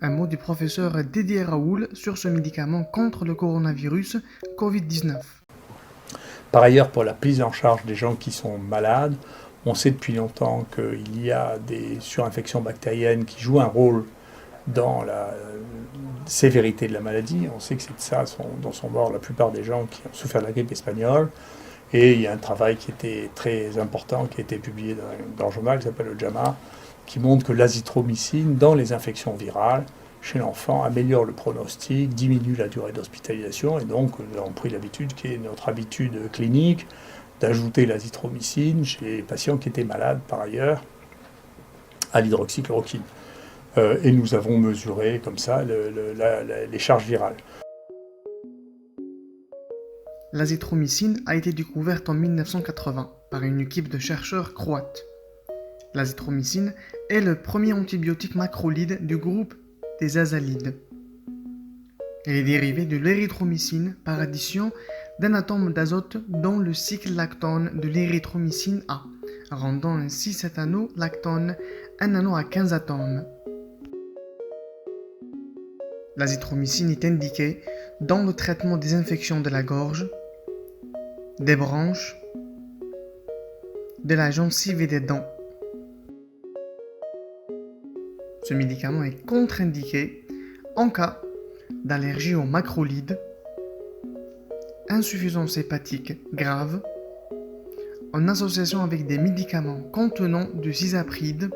Un mot du professeur Didier Raoul sur ce médicament contre le coronavirus Covid-19. Par ailleurs, pour la prise en charge des gens qui sont malades, on sait depuis longtemps qu'il y a des surinfections bactériennes qui jouent un rôle dans la sévérité de la maladie. On sait que c'est de ça dont sont morts la plupart des gens qui ont souffert de la grippe espagnole. Et il y a un travail qui était très important, qui a été publié dans un journal qui s'appelle le JAMA, qui montre que l'azithromycine, dans les infections virales, chez l'enfant, améliore le pronostic, diminue la durée d'hospitalisation. Et donc, nous avons pris l'habitude, qui est notre habitude clinique, d'ajouter l'azithromycine chez les patients qui étaient malades par ailleurs à l'hydroxychloroquine. Et nous avons mesuré comme ça les charges virales. L'azithromycine a été découverte en 1980 par une équipe de chercheurs croates. L'azithromycine est le premier antibiotique macrolide du groupe des azalides. Elle est dérivée de l'érythromycine par addition d'un atome d'azote dans le cycle lactone de l'érythromycine A, rendant ainsi cet anneau lactone un anneau à 15 atomes. L'azithromycine est indiquée dans le traitement des infections de la gorge, des branches, de la gencive et des dents. Ce médicament est contre-indiqué en cas d'allergie aux macrolides, insuffisance hépatique grave, en association avec des médicaments contenant du cisapride,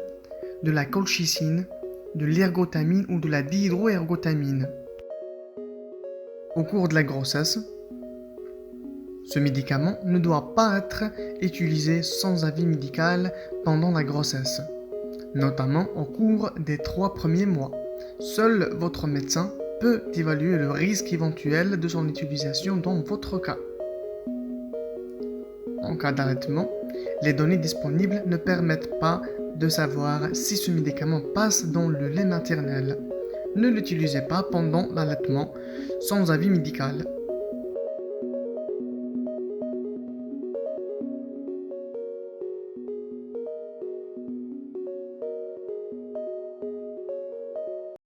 de la colchicine, de l'ergotamine ou de la dihydroergotamine. Au cours de la grossesse, ce médicament ne doit pas être utilisé sans avis médical pendant la grossesse, notamment au cours des 3 premiers mois. Seul votre médecin peut évaluer le risque éventuel de son utilisation dans votre cas. En cas d'allaitement, les données disponibles ne permettent pas de savoir si ce médicament passe dans le lait maternel. Ne l'utilisez pas pendant l'allaitement sans avis médical.